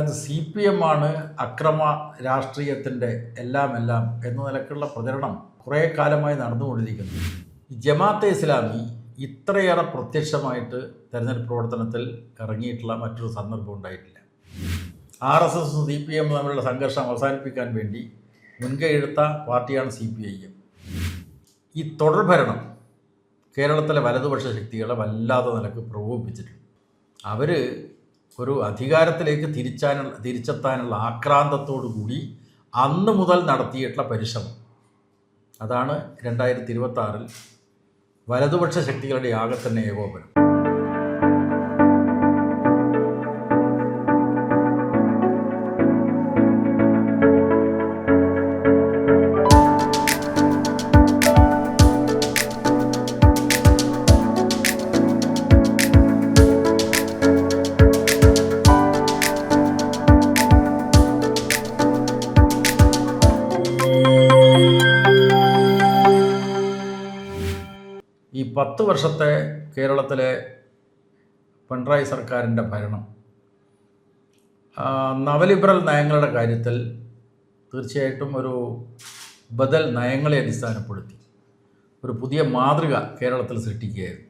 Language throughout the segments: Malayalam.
അതിനകത്ത് CPM ആണ് അക്രമ രാഷ്ട്രീയത്തിൻ്റെ എല്ലാം എന്ന നിലക്കുള്ള പ്രചരണം കുറേ കാലമായി നടന്നുകൊണ്ടിരിക്കുന്നു. ജമാഅത്തെ ഇസ്ലാമി ഇത്രയേറെ പ്രത്യക്ഷമായിട്ട് തെരഞ്ഞെടുപ്പ് പ്രവർത്തനത്തിൽ ഇറങ്ങിയിട്ടുള്ള മറ്റൊരു സന്ദർഭം ഉണ്ടായിട്ടില്ല. RSSും CPM തമ്മിലുള്ള സംഘർഷം അവസാനിപ്പിക്കാൻ വേണ്ടി മുൻകൈയെടുത്ത പാർട്ടിയാണ് CPIM. ഈ തുടർഭരണം കേരളത്തിലെ വലതുപക്ഷ ശക്തികളെ വല്ലാതെ നിലക്ക് പ്രകോപിപ്പിച്ചിട്ടുണ്ട്. അവർ ഒരു അധികാരത്തിലേക്ക് തിരിച്ചെത്താനുള്ള ആക്രാന്തത്തോടു കൂടി അന്ന് മുതൽ നടത്തിയിട്ടുള്ള പരിശ്രമം അതാണ് 2026 വലതുപക്ഷ ശക്തികളുടെ ആകെ തന്നെ ഏകോപനം. ഈ 10 വർഷത്തെ കേരളത്തിലെ പിണറായി സർക്കാരിൻ്റെ ഭരണം നവലിബറൽ നയങ്ങളുടെ കാര്യത്തിൽ തീർച്ചയായിട്ടും ഒരു ബദൽ നയങ്ങളെ അടിസ്ഥാനപ്പെടുത്തി ഒരു പുതിയ മാതൃക കേരളത്തിൽ സൃഷ്ടിക്കുകയായിരുന്നു.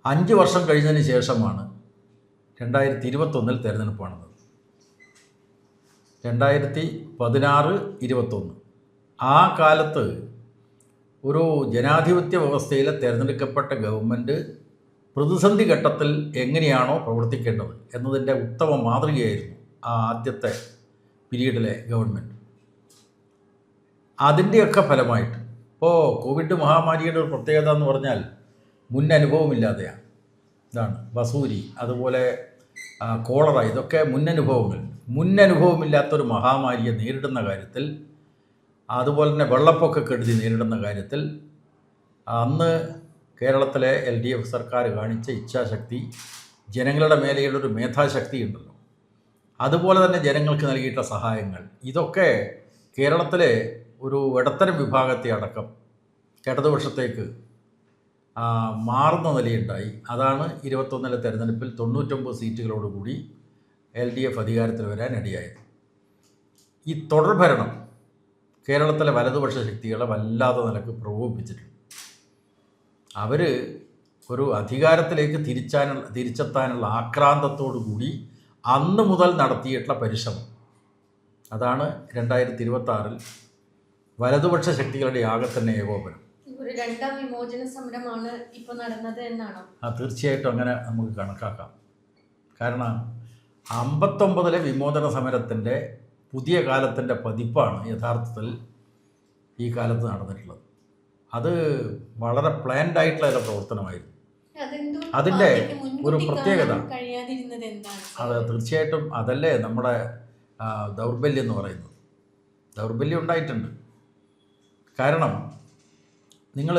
5 വർഷം കഴിഞ്ഞതിന് ശേഷമാണ് 2021 തെരഞ്ഞെടുപ്പ് നടന്നത്. 2016-21 ആ കാലത്ത് ഒരു ജനാധിപത്യ വ്യവസ്ഥയിലെ തിരഞ്ഞെടുക്കപ്പെട്ട ഗവൺമെൻറ് പ്രതിസന്ധി ഘട്ടത്തിൽ എങ്ങനെയാണോ പ്രവർത്തിക്കേണ്ടത് എന്നതിൻ്റെ ഉത്തമ മാതൃകയായിരുന്നു ആ ആദ്യത്തെ പീരീഡിലെ ഗവൺമെൻറ്. അതിൻ്റെയൊക്കെ ഫലമായിട്ട് ഇപ്പോൾ കോവിഡ് മഹാമാരിയുടെ ഒരു പ്രത്യേകത എന്ന് പറഞ്ഞാൽ മുൻ അനുഭവമില്ലാതെയാണ്. ഇതാണ് വസൂരി, അതുപോലെ കോളറ, ഇതൊക്കെ മുന്നനുഭവമില്ലാത്തൊരു മഹാമാരിയെ നേരിടുന്ന കാര്യത്തിൽ, അതുപോലെ തന്നെ വെള്ളപ്പൊക്കക്കെടുതി നേരിടുന്ന കാര്യത്തിൽ അന്ന് കേരളത്തിലെ LDF സർക്കാർ കാണിച്ച ഇച്ഛാശക്തി, ജനങ്ങളുടെ മേലെയുള്ളൊരു മേധാശക്തി ഉണ്ടല്ലോ, അതുപോലെ തന്നെ ജനങ്ങൾക്ക് നൽകിയിട്ടുള്ള സഹായങ്ങൾ, ഇതൊക്കെ കേരളത്തിലെ ഒരു ഇടത്തരം വിഭാഗത്തെ അടക്കം ഇടതുപക്ഷത്തേക്ക് മാറുന്ന നിലയുണ്ടായി. അതാണ് 21 തെരഞ്ഞെടുപ്പിൽ 99 സീറ്റുകളോടുകൂടി LDF അധികാരത്തിൽ വരാൻ ഇടയായത്. ഈ തുടർഭരണം കേരളത്തിലെ വലതുപക്ഷ ശക്തികളെ വല്ലാതെ നിലക്ക് പ്രകോപിപ്പിച്ചിട്ടുണ്ട്. അവർ ഒരു അധികാരത്തിലേക്ക് തിരിച്ചെത്താനുള്ള ആക്രാന്തത്തോടു കൂടി അന്ന് മുതൽ നടത്തിയിട്ടുള്ള പരിശ്രമം അതാണ് 2026 വലതുപക്ഷ ശക്തികളുടെ ആകെ തന്നെ ഏകോപനം. രണ്ടാം വിമോചന സമരമാണ് ഇപ്പോൾ നടന്നത് എന്നാണോ? തീർച്ചയായിട്ടും അങ്ങനെ നമുക്ക് കണക്കാക്കാം. കാരണം 59 വിമോചന സമരത്തിൻ്റെ പുതിയ കാലത്തിൻ്റെ പതിപ്പാണ് യഥാർത്ഥത്തിൽ ഈ കാലത്ത് നടന്നിട്ടുള്ളത്. അത് വളരെ പ്ലാൻഡ് ആയിട്ടുള്ള ഒരു പ്രവർത്തനമായിരുന്നു. അതിൻ്റെ ഒരു പ്രത്യേകത അത് തീർച്ചയായിട്ടും അതല്ലേ നമ്മുടെ ദൗർബല്യം എന്ന് പറയുന്നത്. ദൗർബല്യം ഉണ്ടായിട്ടുണ്ട്. കാരണം നിങ്ങൾ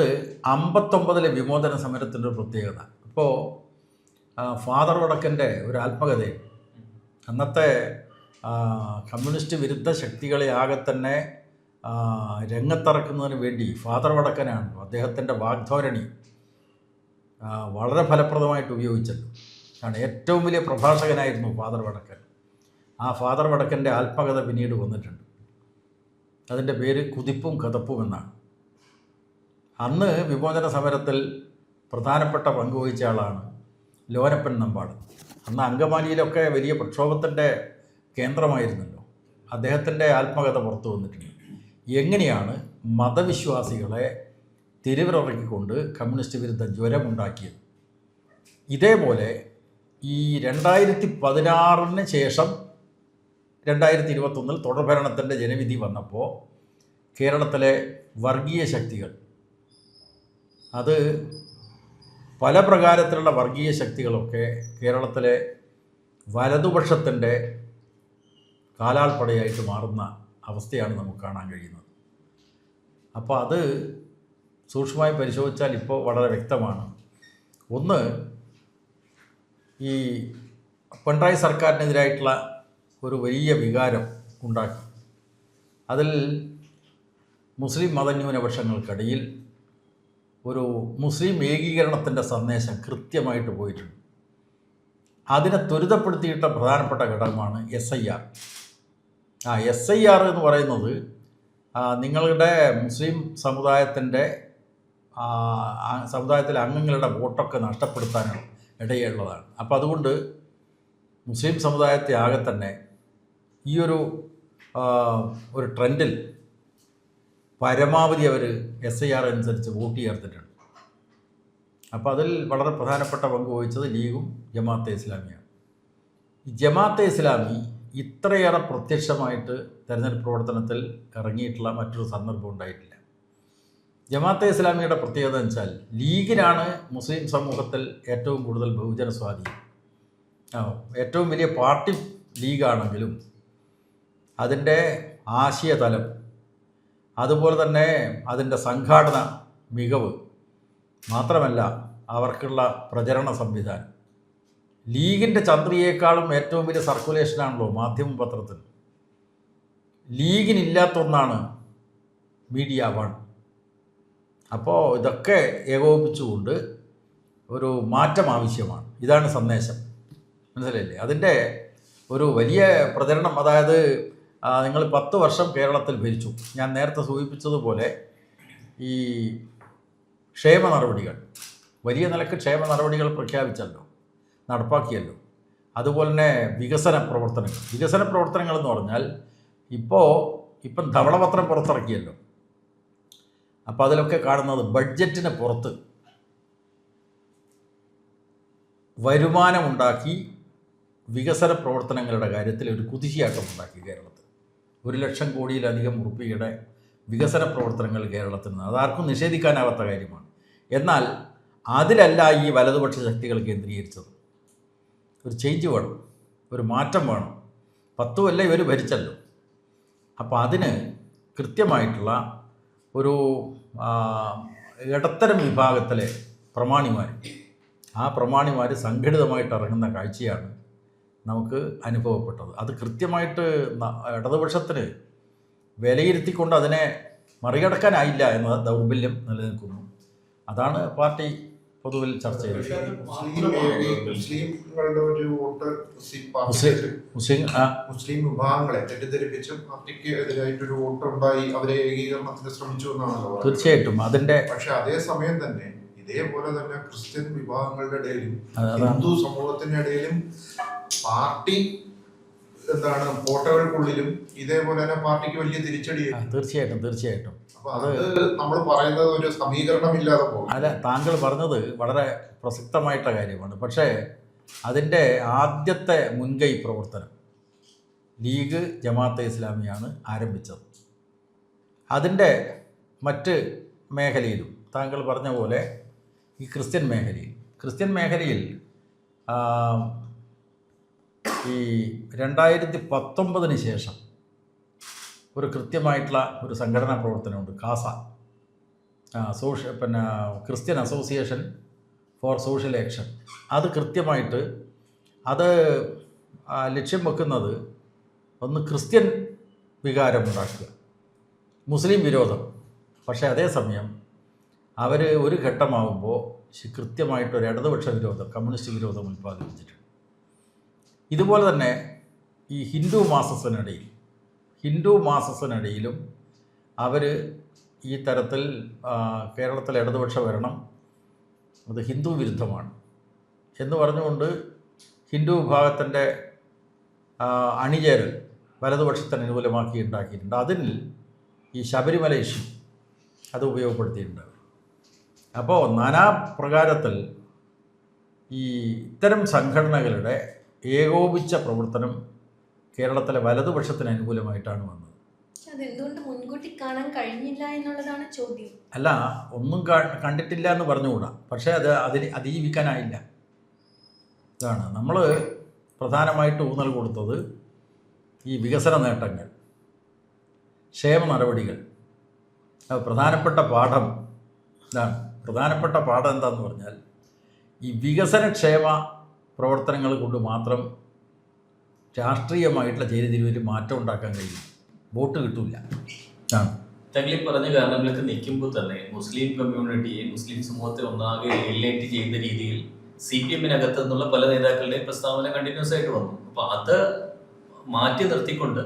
59 വിമോചന സമരത്തിൻ്റെ ഒരു പ്രത്യേകത, ഇപ്പോൾ ഫാദർ വടക്കൻ്റെ ഒരു ആത്മകഥയിൽ അന്നത്തെ കമ്മ്യൂണിസ്റ്റ് വിരുദ്ധ ശക്തികളെ ആകെ തന്നെ രംഗത്തിറക്കുന്നതിന് വേണ്ടി ഫാദർ വടക്കനാണ് അദ്ദേഹത്തിൻ്റെ വാഗ്ധോരണി വളരെ ഫലപ്രദമായിട്ട് ഉപയോഗിച്ചത്. ആണ് ഏറ്റവും വലിയ പ്രഭാഷകനായിരുന്നു ഫാദർ വടക്കൻ. ആ ഫാദർ വടക്കൻ്റെ ആത്മകഥ പിന്നീട് വന്നിട്ടുണ്ട്. അതിൻ്റെ പേര് കുതിപ്പും കതപ്പും എന്നാണ്. അന്ന് വിമോചന സമരത്തിൽ പ്രധാനപ്പെട്ട പങ്കുവഹിച്ച ആളാണ് ലോനപ്പൻ നമ്പാട്. അന്ന് അങ്കമാലിയിലൊക്കെ വലിയ പ്രക്ഷോഭത്തിൻ്റെ കേന്ദ്രമായിരുന്നല്ലോ. അദ്ദേഹത്തിൻ്റെ ആത്മകഥ പുറത്തു വന്നിട്ടുണ്ട്. എങ്ങനെയാണ് മതവിശ്വാസികളെ തെരുവിലിറക്കിക്കൊണ്ട് കമ്മ്യൂണിസ്റ്റ് വിരുദ്ധ ജ്വരമുണ്ടാക്കിയത്. ഇതേപോലെ ഈ 2016 ശേഷം 2021 തുടർഭരണത്തിൻ്റെ ജനവിധി വന്നപ്പോൾ കേരളത്തിലെ വർഗീയ ശക്തികൾ, അത് പല പ്രകാരത്തിലുള്ള വർഗീയ ശക്തികളൊക്കെ കേരളത്തിലെ വലതുപക്ഷത്തിൻ്റെ കാലാൾപ്പടയായിട്ട് മാറുന്ന അവസ്ഥയാണ് നമുക്ക് കാണാൻ കഴിയുന്നത്. അപ്പോൾ അത് സൂക്ഷ്മമായി പരിശോധിച്ചാൽ ഇപ്പോൾ വളരെ വ്യക്തമാണ്. ഒന്ന്, ഈ പിണറായി സർക്കാരിനെതിരായിട്ടുള്ള ഒരു വലിയ വികാരം ഉണ്ടാക്കി. അതിൽ മുസ്ലിം മതന്യൂനപക്ഷങ്ങൾക്കിടയിൽ ഒരു മുസ്ലിം ഏകീകരണത്തിൻ്റെ സന്ദേശം കൃത്യമായിട്ട് പോയിട്ടുണ്ട്. അതിനെ ത്വരിതപ്പെടുത്തിയിട്ട പ്രധാനപ്പെട്ട ഘടകമാണ് SIR. SIR എന്ന് പറയുന്നത് നിങ്ങളുടെ മുസ്ലിം സമുദായത്തിലെ അംഗങ്ങളുടെ വോട്ടൊക്കെ നഷ്ടപ്പെടുത്താൻ ഇടയുള്ളതാണ്. അപ്പോൾ അതുകൊണ്ട് മുസ്ലിം സമുദായത്തെ ആകെ തന്നെ ഈ ഒരു ട്രെൻഡിൽ പരമാവധി അവർ SIR അനുസരിച്ച് വോട്ട് ചേർത്തിട്ടുണ്ട്. അപ്പോൾ അതിൽ വളരെ പ്രധാനപ്പെട്ട പങ്ക് വഹിച്ചത് ലീഗും ജമാഅത്തെ ഇസ്ലാമിയാണ്. ഈ ജമാഅത്തെ ഇസ്ലാമി ഇത്രയേറെ പ്രത്യക്ഷമായിട്ട് തെരഞ്ഞെടുപ്പ് പ്രവർത്തനത്തിൽ ഇറങ്ങിയിട്ടുള്ള മറ്റൊരു സന്ദർഭം ഉണ്ടായിട്ടില്ല. ജമാഅത്തെ ഇസ്ലാമിയുടെ പ്രത്യേകത എന്ന് വെച്ചാൽ ലീഗിനാണ് മുസ്ലിം സമൂഹത്തിൽ ഏറ്റവും കൂടുതൽ ബഹുജന സ്വാധീനം. ഏറ്റവും വലിയ പാർട്ടി ലീഗാണെങ്കിലും അതിൻ്റെ ആശയതലം, അതുപോലെ തന്നെ അതിൻ്റെ സംഘാടന മികവ്, മാത്രമല്ല അവർക്കുള്ള പ്രചരണ സംവിധാനം, ലീഗിൻ്റെ ചന്ദ്രിയേക്കാളും ഏറ്റവും വലിയ സർക്കുലേഷനാണല്ലോ മാധ്യമ പത്രത്തിൽ. ലീഗിനില്ലാത്ത ഒന്നാണ് മീഡിയ വൺ. അപ്പോൾ ഇതൊക്കെ ഏകോപിപ്പിച്ചുകൊണ്ട് ഒരു മാറ്റം ആവശ്യമാണ്. ഇതാണ് സന്ദേശം, മനസ്സിലായില്ലേ? അതിൻ്റെ ഒരു വലിയ പ്രചരണം, അതായത് നിങ്ങൾ 10 വർഷം കേരളത്തിൽ ഭരിച്ചു. ഞാൻ നേരത്തെ സൂചിപ്പിച്ചതുപോലെ ഈ ക്ഷേമ നടപടികൾ, വലിയ നിലക്ക് ക്ഷേമ നടപടികൾ പ്രഖ്യാപിച്ചല്ലോ, നടപ്പാക്കിയല്ലോ. അതുപോലെ തന്നെ വികസന പ്രവർത്തനങ്ങൾ എന്ന് പറഞ്ഞാൽ ഇപ്പം ധവളപത്രം പുറത്തിറക്കിയല്ലോ. അപ്പോൾ അതിലൊക്കെ കാണുന്നത് ബഡ്ജറ്റിന് പുറത്ത് വരുമാനമുണ്ടാക്കി വികസന പ്രവർത്തനങ്ങളുടെ കാര്യത്തിൽ ഒരു കുതിശിയാട്ടം ഉണ്ടാക്കി കേരളത്തിൽ. 1 ലക്ഷം കോടിയിലധികം ഉറുപ്പികയുടെ വികസന പ്രവർത്തനങ്ങൾ കേരളത്തിൽ നിന്ന്, അതാർക്കും നിഷേധിക്കാനാവാത്ത കാര്യമാണ്. എന്നാൽ അതിലല്ല ഈ വലതുപക്ഷ ശക്തികൾ കേന്ദ്രീകരിച്ചത്. ഒരു ചേഞ്ച് വേണം, ഒരു മാറ്റം വേണം. 10 കൊല്ലം ഇവർ ഭരിച്ചല്ലോ. അപ്പോൾ അതിന് കൃത്യമായിട്ടുള്ള ഒരു ഇടത്തരം വിഭാഗത്തിലെ പ്രമാണിമാർ സംഘടിതമായിട്ട് ഇറങ്ങുന്ന കാഴ്ചയാണ് നമുക്ക് അനുഭവപ്പെട്ടത്. അത് കൃത്യമായിട്ട് ഇടതുപക്ഷത്തിന് വിലയിരുത്തിക്കൊണ്ട് അതിനെ മറികടക്കാനായില്ല എന്ന ദൗർബല്യം നിലനിൽക്കുന്നു. അതാണ് പാർട്ടി പൊതുവിൽ ചർച്ച ചെയ്തത്. മുസ്ലിങ്ങളുടെ ഒരു വോട്ട് മുസ്ലിം വിഭാഗങ്ങളെ തെറ്റിദ്ധരിപ്പിച്ചും പാർട്ടിക്ക് എതിരായിട്ടൊരു വോട്ട് ഉണ്ടായി അവരെ ഏകീകരണത്തിന് ശ്രമിച്ചു എന്നാണല്ലോ. തീർച്ചയായിട്ടും അതിന്റെ. പക്ഷെ അതേസമയം തന്നെ ഇതേപോലെ തന്നെ ക്രിസ്ത്യൻ വിഭാഗങ്ങളുടെ ഇടയിലും ഹിന്ദു സമൂഹത്തിന്റെ ഇടയിലും പാർട്ടി കോട്ടകൾക്കുള്ളിലും ഇതേപോലെ തന്നെ പാർട്ടിക്ക് വലിയ തിരിച്ചടി. തീർച്ചയായിട്ടും അത് നമ്മൾ പറയുന്നത് ഒരു സമീകരണമില്ലാതെ പോകും. അല്ല, താങ്കൾ പറഞ്ഞത് വളരെ പ്രസക്തമായിട്ട കാര്യമാണ്. പക്ഷേ അതിൻ്റെ ആദ്യത്തെ മുൻകൈ പ്രവർത്തനം ലീഗ് ജമാഅത്തെ ഇസ്ലാമിയാണ് ആരംഭിച്ചത്. അതിൻ്റെ മറ്റ് മേഖലയിലും താങ്കൾ പറഞ്ഞ പോലെ ഈ ക്രിസ്ത്യൻ മേഖലയിൽ ഈ 2019 ശേഷം ഒരു കൃത്യമായിട്ടുള്ള ഒരു സംഘടനാ പ്രവർത്തനമുണ്ട്, CASA, Christian association for social action. അത് കൃത്യമായിട്ട് ലക്ഷ്യം വെക്കുന്നത് ഒന്ന് ക്രിസ്ത്യൻ വികാരം ഉണ്ടാക്കുക, മുസ്ലിം വിരോധം. പക്ഷേ അതേസമയം അവർ ഒരു ഘട്ടമാകുമ്പോൾ കൃത്യമായിട്ടൊരു ഇടതുപക്ഷ വിരോധം, കമ്മ്യൂണിസ്റ്റ് വിരോധം ഉൽപ്പാദിപ്പിച്ചിട്ടുണ്ട്. ഇതുപോലെ തന്നെ ഈ ഹിന്ദു മാസസിനിടയിലും അവർ ഈ തരത്തിൽ കേരളത്തിലെ ഇടതുപക്ഷ ഭരണം അത് ഹിന്ദു വിരുദ്ധമാണ് എന്ന് പറഞ്ഞുകൊണ്ട് ഹിന്ദു വിഭാഗത്തിൻ്റെ അണിചേരൽ വലതുപക്ഷത്തിന് അനുകൂലമാക്കി ഉണ്ടാക്കിയിട്ടുണ്ട്. അതിൽ ഈ ശബരിമല ഇഷ്യൂ അത് ഉപയോഗപ്പെടുത്തിയിട്ടുണ്ട്. അപ്പോൾ നാനാപ്രകാരത്തിൽ ഈ ഇത്തരം സംഘടനകളുടെ ഏകോപിച്ച പ്രവർത്തനം കേരളത്തിലെ വലതുപക്ഷത്തിന് അനുകൂലമായിട്ടാണ് വന്നത്. അതെന്തുകൊണ്ട് മുൻകൂട്ടി കാണാൻ കഴിഞ്ഞില്ല എന്നുള്ളതാണ് ചോദ്യം. അല്ല, ഒന്നും കണ്ടിട്ടില്ല എന്ന് പറഞ്ഞുകൂടാ, പക്ഷേ അതിന് അതിജീവിക്കാനായില്ല. ഇതാണ് നമ്മൾ പ്രധാനമായിട്ട് ഊന്നൽ കൊടുത്തത്. ഈ വികസന നേട്ടങ്ങൾ, ക്ഷേമ നടപടികൾ, പ്രധാനപ്പെട്ട പാഠം എന്താണെന്ന് പറഞ്ഞാൽ ഈ വികസനക്ഷേമ പ്രവർത്തനങ്ങൾ കൊണ്ട് മാത്രം രാഷ്ട്രീയമായിട്ടുള്ള ചേരിതിരിവിൽ മാറ്റം ഉണ്ടാക്കാൻ കഴിയും, വോട്ട് കിട്ടില്ല. തങ്ങളിൽ പറഞ്ഞ കാരണങ്ങളൊക്കെ നിൽക്കുമ്പോൾ തന്നെ മുസ്ലിം കമ്മ്യൂണിറ്റിയെ, മുസ്ലിം സമൂഹത്തെ ഒന്നാകെ എലിനേറ്റ് ചെയ്യുന്ന രീതിയിൽ CPM-നകത്ത് നിന്നുള്ള പല നേതാക്കളുടെയും പ്രസ്താവന കണ്ടിന്യൂസ് ആയിട്ട് വന്നു. അപ്പൊ അത് മാറ്റി നിർത്തിക്കൊണ്ട്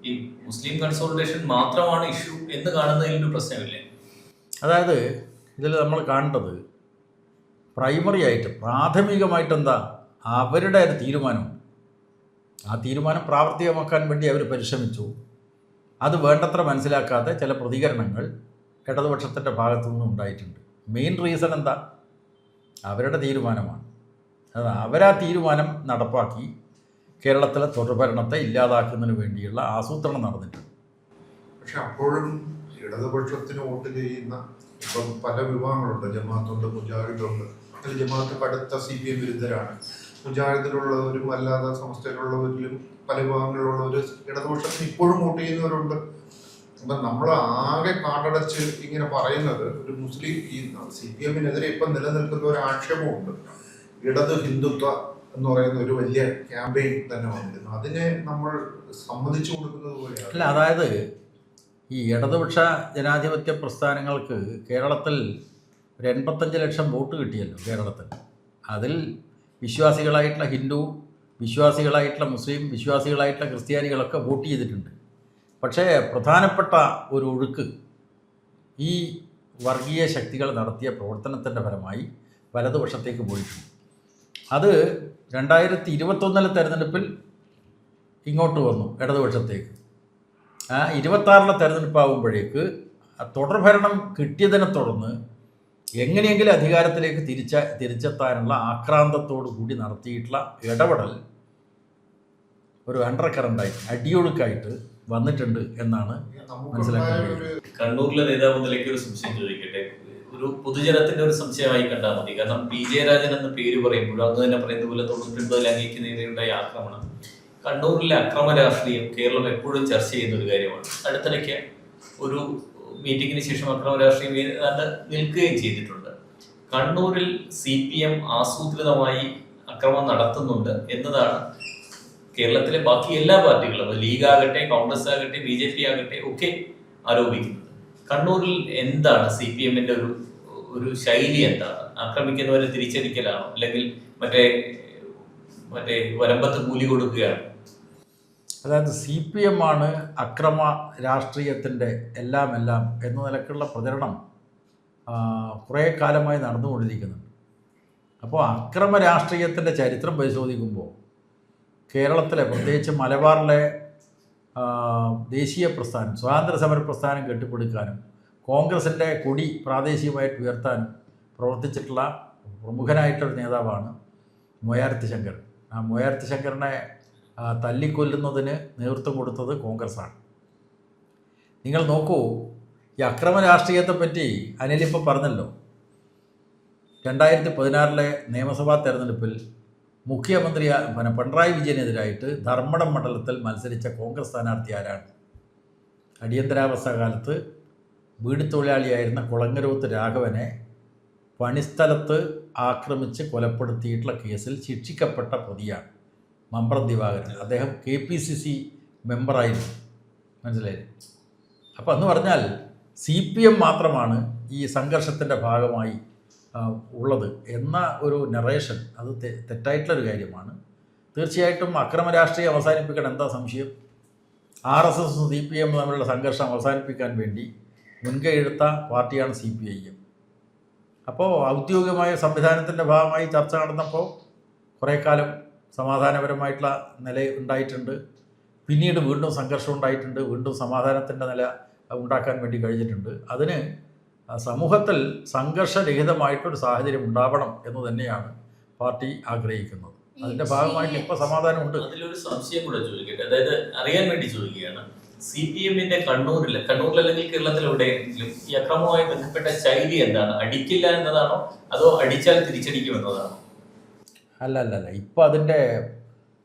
ഈ മുസ്ലിം കൺസോളിഡേഷൻ മാത്രമാണ് ഇഷ്യൂ എന്ന് കാണുന്നതിലൊരു പ്രശ്നമില്ലേ? അതായത് ഇതിൽ നമ്മൾ കാണേണ്ടത് പ്രൈമറി ആയിട്ട് പ്രാഥമികമായിട്ട് എന്താ അവരുടെ ഒരു തീരുമാനം, ആ തീരുമാനം പ്രാവർത്തികമാക്കാൻ വേണ്ടി അവർ പരിശ്രമിച്ചു. അത് വേണ്ടത്ര മനസ്സിലാക്കാതെ ചില പ്രതികരണങ്ങൾ ഇടതുപക്ഷത്തിൻ്റെ ഭാഗത്തു നിന്നും ഉണ്ടായിട്ടുണ്ട്. മെയിൻ റീസൺ എന്താ? അവരുടെ തീരുമാനമാണ്. അത് അവരാ തീരുമാനം നടപ്പാക്കി കേരളത്തിലെ തുടർഭരണത്തെ ഇല്ലാതാക്കുന്നതിന് വേണ്ടിയുള്ള ആസൂത്രണം നടന്നിട്ടുണ്ട്. പക്ഷെ അപ്പോഴും ഇടതുപക്ഷത്തിന് വോട്ട് ചെയ്യുന്ന ഇപ്പം പല വിഭാഗങ്ങളുണ്ട്. ജമാഅത്തുണ്ട്, മുജാഹിദുണ്ട്. അതിൽ ജമാഅത്ത് കടുത്ത CPM വിരുദ്ധരാണ്. മുജാഹിദിലുള്ളവരും അല്ലാതെ സമസ്തയിലുള്ളവരിലും പല വിഭാഗങ്ങളിലുള്ളവർ ഇടതുപക്ഷത്തിന് ഇപ്പോഴും വോട്ട് ചെയ്യുന്നവരുണ്ട്. അപ്പം നമ്മൾ ആകെ കാട്ടടച്ച് ഇങ്ങനെ പറയുന്നത് ഒരു മുസ്ലിം ഈ CPM-നെതിരെ ഇപ്പം നിലനിൽക്കുന്ന ഒരു ആക്ഷേപമുണ്ട്. ഇടത് ഹിന്ദുത്വ എന്ന് പറയുന്ന ഒരു വലിയ ക്യാമ്പയിൻ തന്നെ വന്നിരുന്നു. അതിനെ നമ്മൾ സമ്മതിച്ചു കൊടുക്കുന്നത് പോലെയാണ്. അല്ല, അതായത് ഈ ഇടതുപക്ഷ ജനാധിപത്യ പ്രസ്ഥാനങ്ങൾക്ക് കേരളത്തിൽ ഒരു 85 ലക്ഷം വോട്ട് കിട്ടിയല്ലോ കേരളത്തിൽ. അതിൽ വിശ്വാസികളായിട്ടുള്ള ഹിന്ദു, വിശ്വാസികളായിട്ടുള്ള മുസ്ലിം, വിശ്വാസികളായിട്ടുള്ള ക്രിസ്ത്യാനികളൊക്കെ വോട്ട് ചെയ്തിട്ടുണ്ട്. പക്ഷേ പ്രധാനപ്പെട്ട ഒരു ഒഴുക്ക് ഈ വർഗീയ ശക്തികൾ നടത്തിയ പ്രവർത്തനത്തിൻ്റെ ഫലമായി വലതുപക്ഷത്തേക്ക് പോയിട്ടുണ്ട്. അത് 2021 തെരഞ്ഞെടുപ്പിൽ ഇങ്ങോട്ട് വന്നു ഇടതുപക്ഷത്തേക്ക്. 26 തെരഞ്ഞെടുപ്പാകുമ്പോഴേക്ക് തുടർഭരണം കിട്ടിയതിനെ തുടർന്ന് എങ്ങനെയെങ്കിലും അധികാരത്തിലേക്ക് തിരിച്ചെത്താനുള്ള ആക്രാന്തത്തോടു കൂടി നടത്തിയിട്ടുള്ള ഇടപെടൽ ഒരു അണ്ടർ കറണ്ടായി അടിയൊഴുക്കായിട്ട് വന്നിട്ടുണ്ട് എന്നാണ് മനസ്സിലാക്കുന്നത്. കണ്ണൂരിലെ നേതാവ് നിലയ്ക്ക് ഒരു സംശയം ചോദിക്കട്ടെ. ഒരു പൊതുജനത്തിന്റെ ഒരു സംശയമായി കണ്ടാൽ മതി. കാരണം PJ രാജൻ എന്ന പേര് പറയുമ്പോഴും അന്ന് തന്നെ പറയുന്ന പോലെ 99 ലംഘിക്കുന്നതിനുണ്ടായ ആക്രമണം, കണ്ണൂരിലെ അക്രമ രാഷ്ട്രീയം കേരളം എപ്പോഴും ചർച്ച ചെയ്യുന്ന ഒരു കാര്യമാണ്. അടുത്തിടയ്ക്ക് ഒരു മീറ്റിംഗിന് ശേഷം അക്രമ രാഷ്ട്രീയം നിൽക്കുകയും ചെയ്തിട്ടുണ്ട്. കണ്ണൂരിൽ CPM ആസൂത്രിതമായി അക്രമം നടത്തുന്നുണ്ട് എന്നതാണ് കേരളത്തിലെ ബാക്കി എല്ലാ പാർട്ടികളും, ലീഗ് ആകട്ടെ, കോൺഗ്രസ് ആകട്ടെ, BJP ആകട്ടെ ഒക്കെ ആരോപിക്കുന്നത്. കണ്ണൂരിൽ എന്താണ് CPM-ന്റെ ഒരു ശൈലി? എന്താണ്? ആക്രമിക്കുന്നവരെ തിരിച്ചടിക്കലാണോ, അല്ലെങ്കിൽ മറ്റേ വരമ്പത്ത് കൂലി കൊടുക്കുകയാണ്? അതായത് CPM ആണ് അക്രമ രാഷ്ട്രീയത്തിൻ്റെ എല്ലാം എന്ന നിലക്കുള്ള പ്രചരണം കുറേ കാലമായി നടന്നുകൊണ്ടിരിക്കുന്നുണ്ട്. അപ്പോൾ അക്രമ രാഷ്ട്രീയത്തിൻ്റെ ചരിത്രം പരിശോധിക്കുമ്പോൾ കേരളത്തിലെ, പ്രത്യേകിച്ച് മലബാറിലെ ദേശീയ പ്രസ്ഥാനം, സ്വാതന്ത്ര്യ സമര പ്രസ്ഥാനം കെട്ടിപ്പടുക്കാനും കോൺഗ്രസിൻ്റെ കൊടി പ്രാദേശികമായിട്ട് ഉയർത്താനും പ്രവർത്തിച്ചിട്ടുള്ള പ്രമുഖനായിട്ടൊരു നേതാവാണ് മൊയാർത്തി ശങ്കർ. ആ മൊയാർത്തി ശങ്കറിനെ തല്ലിക്കൊല്ലുന്നതിന് നേതൃത്വം കൊടുത്തത് കോൺഗ്രസ്സാണ്. നിങ്ങൾ നോക്കൂ, ഈ അക്രമ രാഷ്ട്രീയത്തെപ്പറ്റി അനിലിപ്പോൾ പറഞ്ഞല്ലോ. 2016 നിയമസഭാ തെരഞ്ഞെടുപ്പിൽ മുഖ്യമന്ത്രി പിണറായി വിജയനെതിരായിട്ട് ധർമ്മടം മണ്ഡലത്തിൽ മത്സരിച്ച കോൺഗ്രസ് സ്ഥാനാർത്ഥി ആരാണ്? അടിയന്തരാവസ്ഥ കാലത്ത് വീട് തൊഴിലാളിയായിരുന്ന കുളങ്ങരോത്ത് രാഘവനെ പണിസ്ഥലത്ത് ആക്രമിച്ച് കൊലപ്പെടുത്തിയിട്ടുള്ള കേസിൽ ശിക്ഷിക്കപ്പെട്ട പ്രതിയാണ് മമ്പ്രം ദിവാകരൻ. അദ്ദേഹം KPCC മെമ്പറായിരുന്നു. മനസ്സിലായില്ലേ? അപ്പോൾ എന്ന് പറഞ്ഞാൽ CPM മാത്രമാണ് ഈ സംഘർഷത്തിൻ്റെ ഭാഗമായി ഉള്ളത് എന്ന ഒരു നറേഷൻ, അത് തെറ്റായിട്ടുള്ളൊരു കാര്യമാണ്. തീർച്ചയായിട്ടും അക്രമ രാഷ്ട്രീയം അവസാനിപ്പിക്കാൻ എന്താ സംശയം? RSSഉം CPM തമ്മിലുള്ള സംഘർഷം അവസാനിപ്പിക്കാൻ വേണ്ടി മുൻകൈയെടുത്ത പാർട്ടിയാണ് CPIM. അപ്പോൾ ഔദ്യോഗികമായ സംവിധാനത്തിൻ്റെ ഭാഗമായി ചർച്ച നടന്നപ്പോൾ കുറേ കാലം സമാധാനപരമായിട്ടുള്ള നില ഉണ്ടായിട്ടുണ്ട്. പിന്നീട് വീണ്ടും സംഘർഷം ഉണ്ടായിട്ടുണ്ട്. വീണ്ടും സമാധാനത്തിൻ്റെ നില ഉണ്ടാക്കാൻ വേണ്ടി കഴിഞ്ഞിട്ടുണ്ട്. അതിന് സമൂഹത്തിൽ സംഘർഷരഹിതമായിട്ടൊരു സാഹചര്യം ഉണ്ടാവണം എന്ന് തന്നെയാണ് പാർട്ടി ആഗ്രഹിക്കുന്നത്. അതിൻ്റെ ഭാഗമായിട്ട് ഇപ്പോൾ സമാധാനമുണ്ട്. അതിലൊരു സംശയം കൂടെ ചോദിക്കട്ടെ, അതായത് അറിയാൻ വേണ്ടി ചോദിക്കുകയാണ്. CPM-ന്റെ കണ്ണൂരിൽ അല്ലെങ്കിൽ കേരളത്തിൽ എവിടെയെങ്കിലും ഈ അക്രമവുമായി ബന്ധപ്പെട്ട ശൈലി എന്താണ്? അടിക്കില്ല എന്നതാണോ, അതോ അടിച്ചാൽ തിരിച്ചടിക്കും എന്നതാണോ? അല്ല, ഇപ്പോൾ അതിൻ്റെ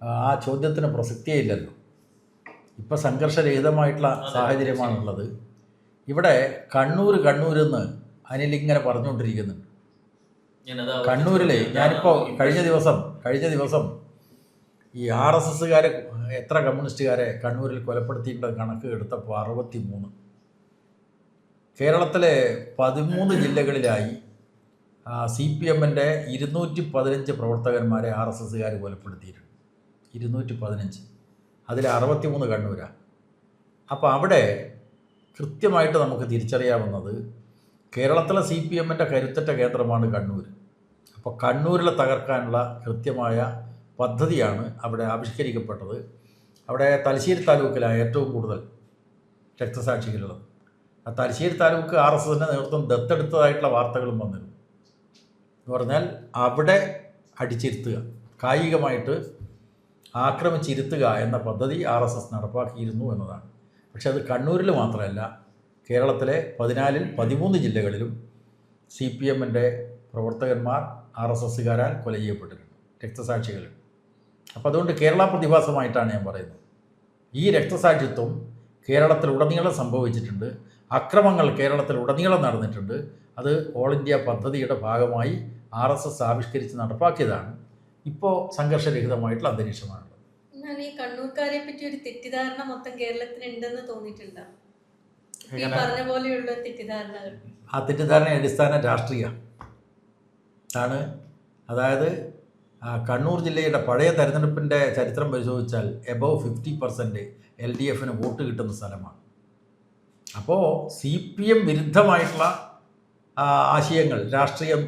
ആ ചോദ്യത്തിന് പ്രസക്തിയേ ഇല്ലല്ലോ. ഇപ്പോൾ സംഘർഷരഹിതമായിട്ടുള്ള സാഹചര്യമാണുള്ളത്. ഇവിടെ കണ്ണൂരെന്ന് അനിലിങ്ങനെ പറഞ്ഞുകൊണ്ടിരിക്കുന്നുണ്ട്. കണ്ണൂരിലെ ഞാനിപ്പോൾ കഴിഞ്ഞ ദിവസം ഈ RSSകാരെ എത്ര കമ്മ്യൂണിസ്റ്റുകാരെ കണ്ണൂരിൽ കൊലപ്പെടുത്തിയിട്ടുള്ള കണക്ക് എടുത്തപ്പോൾ 63. കേരളത്തിലെ 13 ജില്ലകളിലായി CPM-ൻ്റെ 215 പ്രവർത്തകന്മാരെ RSSകാർ കൊലപ്പെടുത്തിയിട്ടുണ്ട്. 215. അതിൽ 63 കണ്ണൂരാണ്. അപ്പോൾ അവിടെ കൃത്യമായിട്ട് നമുക്ക് തിരിച്ചറിയാവുന്നത് കേരളത്തിലെ CPM-ൻ്റെ കരുത്തറ്റ കേന്ദ്രമാണ് കണ്ണൂർ. അപ്പോൾ കണ്ണൂരിലെ തകർക്കാനുള്ള കൃത്യമായ പദ്ധതിയാണ് അവിടെ ആവിഷ്കരിക്കപ്പെട്ടത്. അവിടെ തലശ്ശേരി താലൂക്കിലാണ് ഏറ്റവും കൂടുതൽ രക്തസാക്ഷികളുള്ളത്. ആ തലശ്ശേരി താലൂക്ക് RSSൻ്റെ നേതൃത്വം ദത്തെടുത്തതായിട്ടുള്ള വാർത്തകളും വന്നിരുന്നു. എന്ന് പറഞ്ഞാൽ അവിടെ അടിച്ചിരുത്തുക, കായികമായിട്ട് ആക്രമിച്ചിരുത്തുക എന്ന പദ്ധതി RSS നടപ്പാക്കിയിരുന്നു എന്നതാണ്. പക്ഷെ അത് കണ്ണൂരിൽ മാത്രമല്ല, കേരളത്തിലെ 14-ൽ 13 ജില്ലകളിലും CPM-ൻ്റെ പ്രവർത്തകന്മാർ RSSകാരാൽ കൊല ചെയ്യപ്പെട്ടിട്ടുണ്ട്, രക്തസാക്ഷികൾ. അപ്പോൾ അതുകൊണ്ട് കേരള പ്രതിഭാസമായിട്ടാണ് ഞാൻ പറയുന്നത്. ഈ രക്തസാക്ഷിത്വം കേരളത്തിലുടനീളം സംഭവിച്ചിട്ടുണ്ട്. അക്രമങ്ങൾ കേരളത്തിലുടനീളം നടന്നിട്ടുണ്ട്. അത് ഓൾ ഇന്ത്യ പദ്ധതിയുടെ ഭാഗമായി RSS ആവിഷ്കരിച്ച് നടപ്പാക്കിയതാണ്. ഇപ്പോൾ സംഘർഷരഹിതമായിട്ടുള്ള അന്തരീക്ഷമാണുള്ളത്. എന്നാൽ ഈ കണ്ണൂർക്കാരെ പറ്റി ഒരു തെറ്റിദ്ധാരണ മൊത്തം കേരളത്തിന് ഉണ്ടെന്ന് തോന്നിയിട്ടുണ്ടോ? ഈ പറഞ്ഞ പോലെയുള്ള തെറ്റിദ്ധാരണകൾ, ആ തെറ്റിദ്ധാരണ അടിസ്ഥാന രാഷ്ട്രീയ ആണ്. അതായത് കണ്ണൂർ ജില്ലയുടെ പഴയ തെരഞ്ഞെടുപ്പിൻ്റെ ചരിത്രം പരിശോധിച്ചാൽ എബവ് 50% LDFന് വോട്ട് കിട്ടുന്ന സ്ഥലമാണ്. അപ്പോൾ CPM വിരുദ്ധമായിട്ടുള്ള ആശയങ്ങൾ രാഷ്ട്രീയം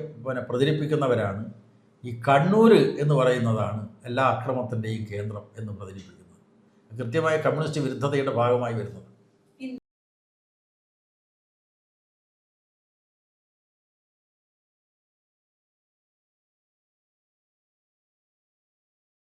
പ്രചരിപ്പിക്കുന്നവരാണ് ഈ കണ്ണൂർ എന്ന് പറയുന്നതാണ് എല്ലാ അക്രമത്തിൻ്റെയും കേന്ദ്രം എന്ന് പ്രചരിപ്പിക്കുന്നത്. കൃത്യമായ കമ്മ്യൂണിസ്റ്റ് വിരുദ്ധതയുടെ ഭാഗമായി വരുന്നത്.